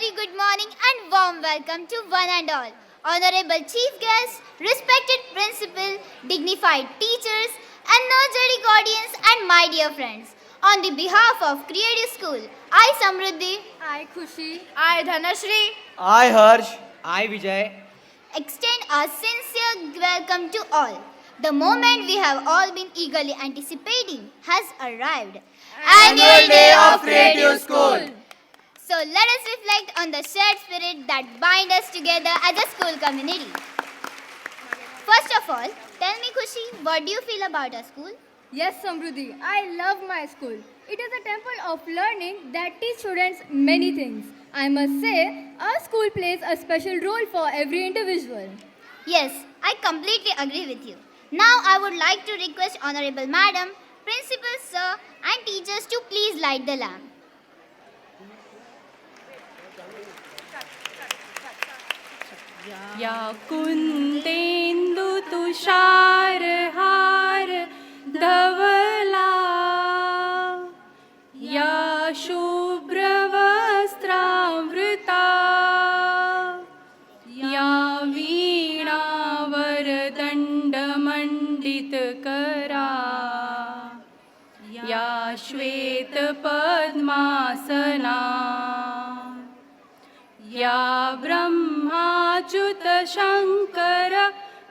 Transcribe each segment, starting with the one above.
very good morning and warm welcome to one and all. Honorable Chief Guests, respected Principal, dignified teachers, and energetic audience, and my dear friends. On the behalf of Creative School, I Samruddhi I Khushi. I Dhanashri. I Harsh. I Vijay. extend our sincere welcome to all. The moment we have all been eagerly anticipating has arrived. Annual Day of Creative School. So let us reflect on the shared spirit that binds us together as a school community. First of all, tell me Khushi, what do you feel about our school? Yes, Samruddhi, I love my school. It is a temple of learning that teach students many things. I must say, our school plays a special role for every individual. Yes, I completely agree with you. Now I would like to request Honorable Madam, Principal Sir and teachers to please light the lamp. या कुन्देन्दु तुषारहार धवला या शुभ्रवस्त्रावृता या वीणावरदण्डमण्डितकरा या श्वेतपद्मासना या ब्रह्माच्युतशङ्कर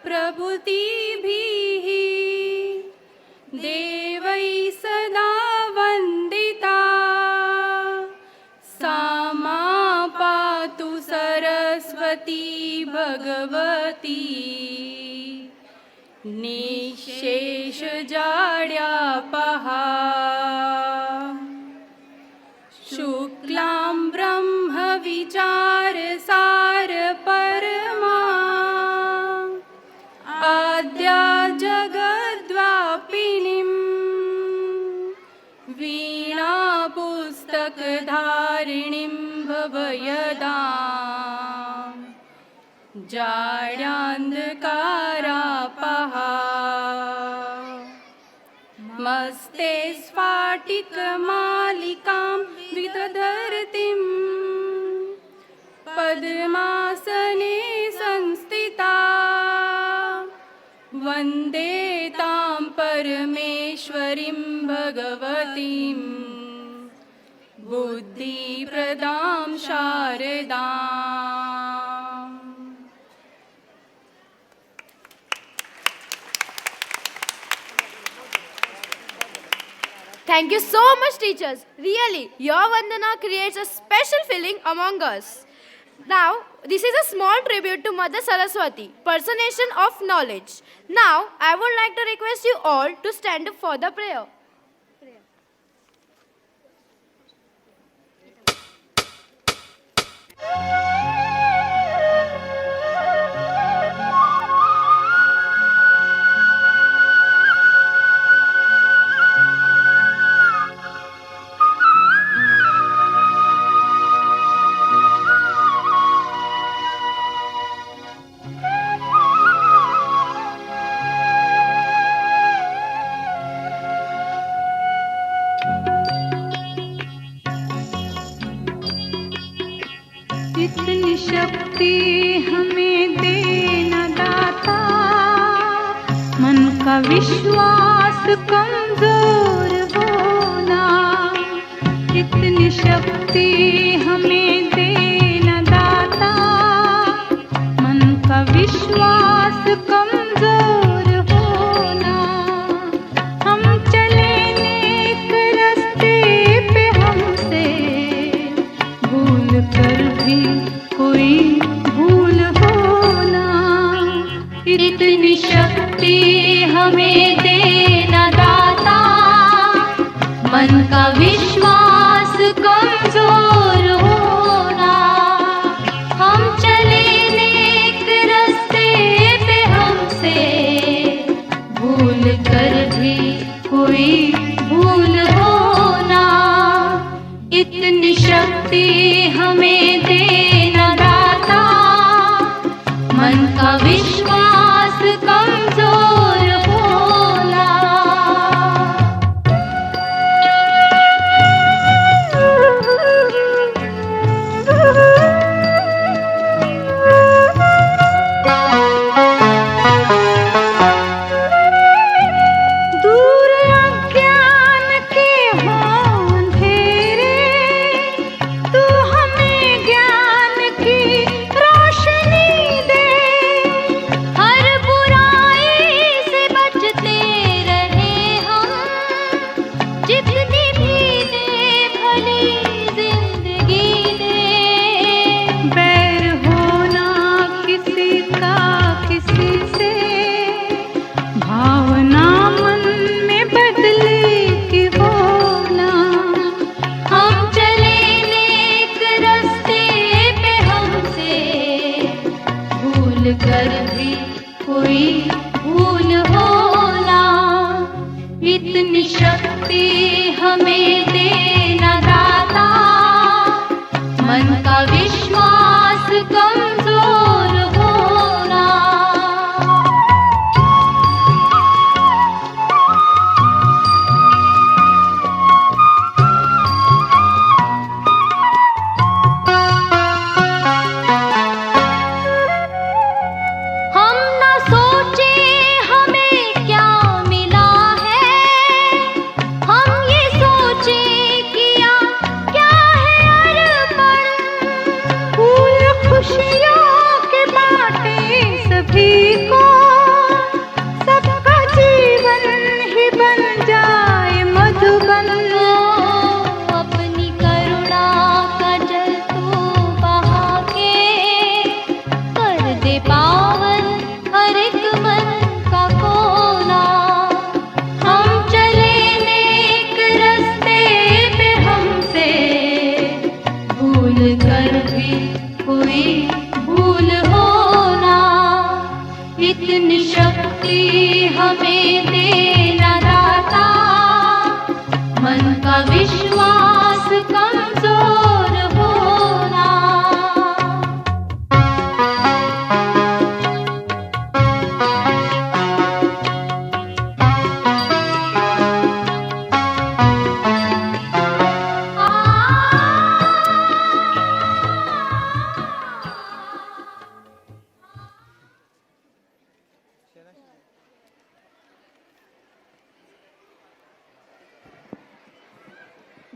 प्रभृतिभिः देवैः सदा वन्दिता सा मा पातु सरस्वती भगवती निःशेषजाड्यापहा शुक्लां ब्रह्मविचारसार परमा आद्या जगद्व्यापिनीं वीणापुस्तकधारिणीं भवयदां जाड्यान्धकारापहा मस्ते स्फाटिकमालिकां विदधरतीं पद्मासने संस्थिता वन्दे तां परमेश्वरीं भगवतीं बुद्धिप्रदां शारदाम्. Thank you so much, teachers. Really, your Vandana creates a special feeling among us. Now, this is a small tribute to Mother Saraswati, personation of knowledge. Now, I would like to request you all to stand up for the prayer. इतनी शक्ति हमें देना दाता, मन का विश्वास कमजोर होना। इतनी शक्ति हमें देना दाता, मन का विश्वास कमजोर होना। हम चले नेक रास्ते पे हमसे भूल कर भी कोई भूल होना। इतनी शक्ति हमें देना दाता, मन का विश्वास कमजोर होना। हम चले नेक रास्ते पे हमसे भूल कर भी कोई भूल होना। इतनी शक्ति हमें देना दाता, मन का विश्वास कमजोर होना।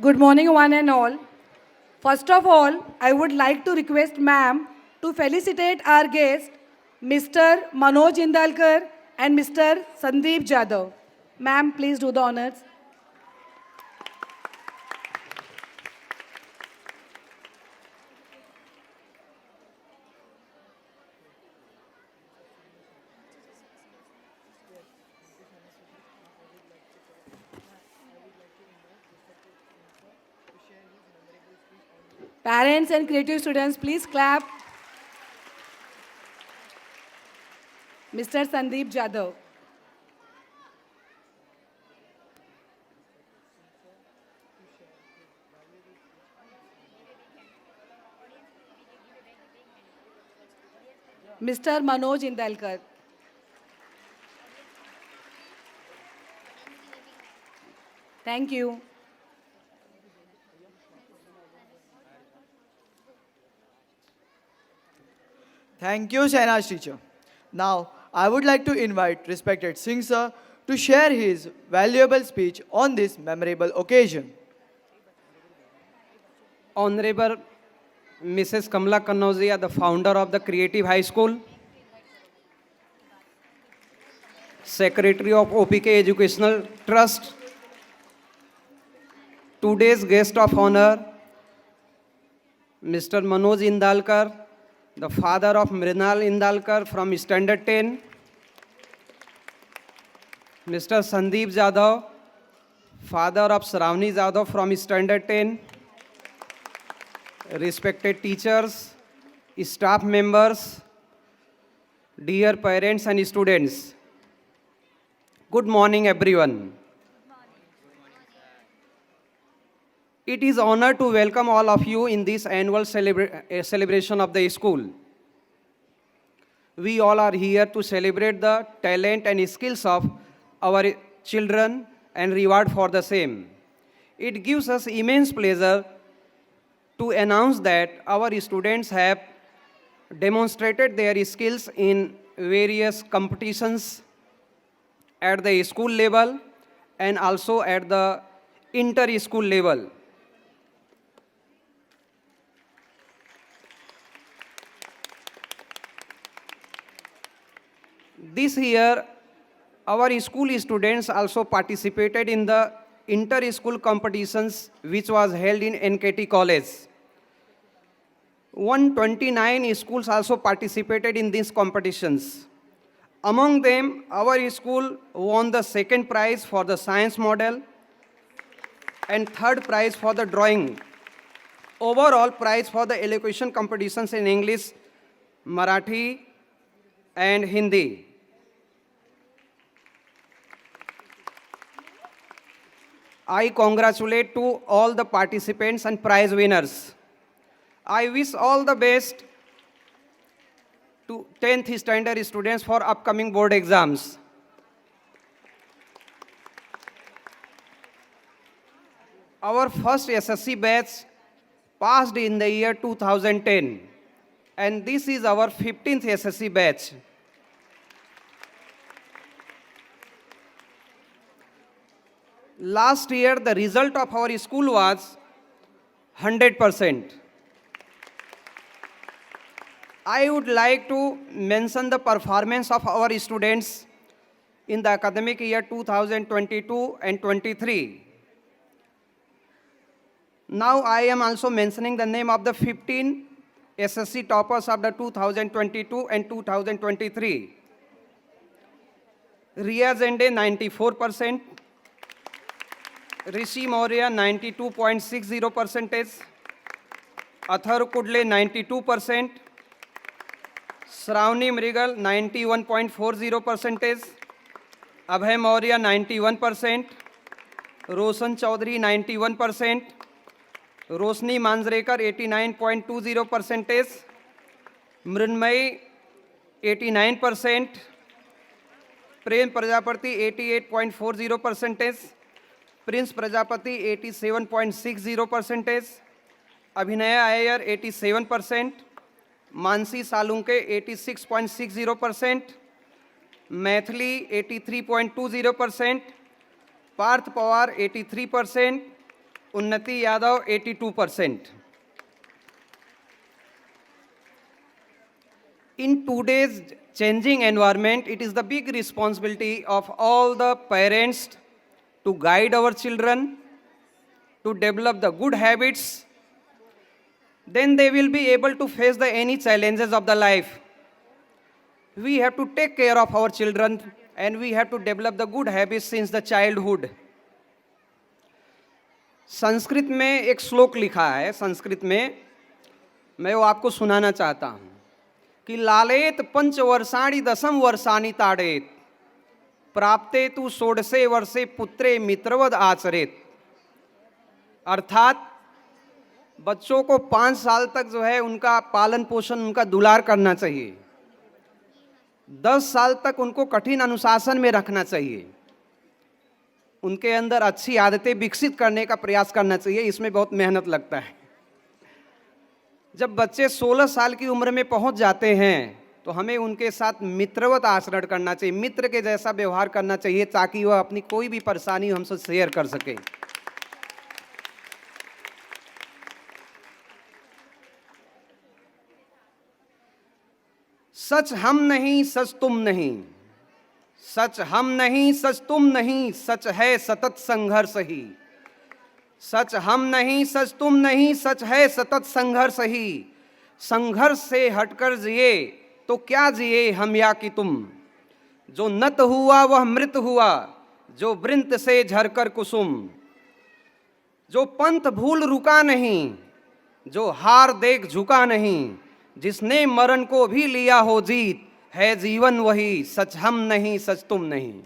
Good morning, one and all. First of all, I would like to request ma'am to felicitate our guest, Mr. Manoj Indalkar and Mr. Sandeep Jadhav. Ma'am, please do the honors. Parents and creative students, please clap. Mr. Sandeep Jadhav. Mr. Manoj Indalkar. Thank you. Thank you, Shahnaz teacher. Now, I would like to invite respected Singh sir to share his valuable speech on this memorable occasion. Honorable Mrs. Kamala Kannauzia, the founder of the Creative High School, Secretary of OPK Educational Trust, today's guest of honor, Mr. Manoj Indalkar, the father of Mrinal Indalkar from Standard 10, Mr. Sandeep Jadhav, father of Shravani Jadhav from Standard 10, respected teachers, staff members, dear parents and students. Good morning, everyone. It is honor to welcome all of you in this annual celebration of the school. We all are here to celebrate the talent and skills of our children and reward for the same. It gives us immense pleasure to announce that our students have demonstrated their skills in various competitions at the school level and also at the inter-school level. This year, our school students also participated in the inter-school competitions which was held in NKT College. 129 schools also participated in these competitions. Among them, our school won the second prize for the science model and third prize for the drawing. Overall prize for the elocution competitions in English, Marathi, and Hindi. I congratulate to all the participants and prize winners. I wish all the best to 10th standard students for upcoming board exams. Our first SSC batch passed in the year 2010, and this is our 15th SSC batch. Last year, the result of our school was 100%. I would like to mention the performance of our students in the academic year 2022 and 23. Now I am also mentioning the name of the 15 SSC toppers of the 2022 and 2023. Riya Zende 94%, Rishi Maurya 92.60%, Athar Kudle 92%, Shravani Mrigal 91.40%, Abhay Maurya 91%, Roshan Chaudhary 91%, Roshni Manjrekar 89.20%, Mrinmay 89%, Prem Prajapati 88.40%, Prince Prajapati 87.60%, Abhinaya Iyer 87%, Mansi Salunke 86.60%, Maithili 83.20%, Parth Pawar 83%, Unnati Yadav 82%. In today's changing environment, it is the big responsibility of all the parents to guide our children, to develop the good habits. Then they will be able to face the any challenges of the life. We have to take care of our children and we have to develop the good habits since the childhood. Sanskrit में एक श्लोक लिखा है, संस्कृत में मैं वो आपको सुनाना चाहता हूँ कि लालेत पंचवर्षाणि दशम वर्षाणि ताड़ेत प्राप्ते तु षोडशे वर्षे पुत्रे मित्रवद आचरेत। अर्थात बच्चों को 5 साल तक जो है उनका पालन पोषण, उनका दुलार करना चाहिए। 10 साल तक उनको कठिन अनुशासन में रखना चाहिए। उनके अंदर अच्छी आदतें विकसित करने का प्रयास करना चाहिए। इसमें बहुत मेहनत लगता है। जब बच्चे 16 साल की उम्र में पहुंच जाते हैं तो हमें उनके साथ मित्रवत आचरण करना चाहिए, मित्र के जैसा व्यवहार करना चाहिए ताकि वह अपनी कोई भी परेशानी हमसे शेयर कर सके। सच हम नहीं, सच तुम नहीं, सच हम नहीं, सच तुम नहीं, सच है सतत संघर्ष ही। सच हम नहीं, सच तुम नहीं, सच है सतत संघर्ष ही। संघर्ष से हटकर जिए तो क्या जिए हम या कि तुम। जो नत हुआ वह मृत हुआ, जो वृंत से झरकर कुसुम। जो पंथ भूल रुका नहीं, जो हार देख झुका नहीं, जिसने मरण को भी लिया हो जीत, है जीवन वही। सच हम नहीं, सच तुम नहीं।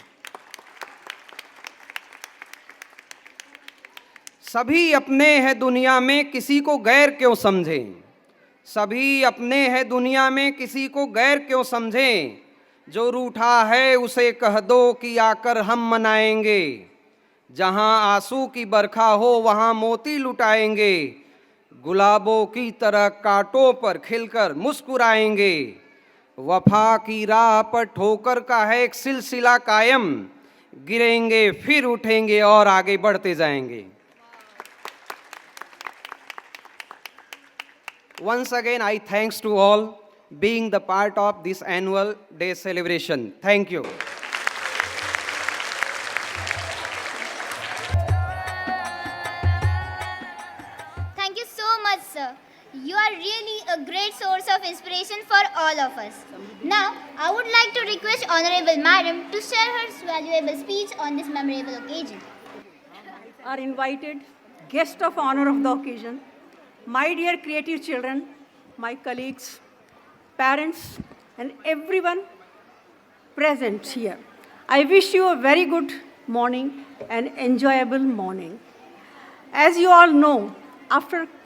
सभी अपने हैं दुनिया में, किसी को गैर क्यों समझें। सभी अपने हैं दुनिया में, किसी को गैर क्यों समझें। जो रूठा है उसे कह दो कि आकर हम मनाएंगे। जहां आंसू की बरखा हो वहां मोती लुटाएंगे। गुलाबों की तरह कांटों पर खिलकर मुस्कुराएंगे। वफा की राह पर ठोकर का है एक सिलसिला कायम। गिरेंगे फिर उठेंगे और आगे बढ़ते जाएंगे। Once again, I thanks to all being the part of this annual day celebration. Thank you. Thank you so much, sir. You are really a great source of inspiration for all of us. Now, I would like to request Honorable Madam to share her valuable speech on this memorable occasion. Our invited guest of honor of the occasion, my dear creative children, my colleagues, parents, and everyone present here. I wish you a very good morning and enjoyable morning. As you all know, after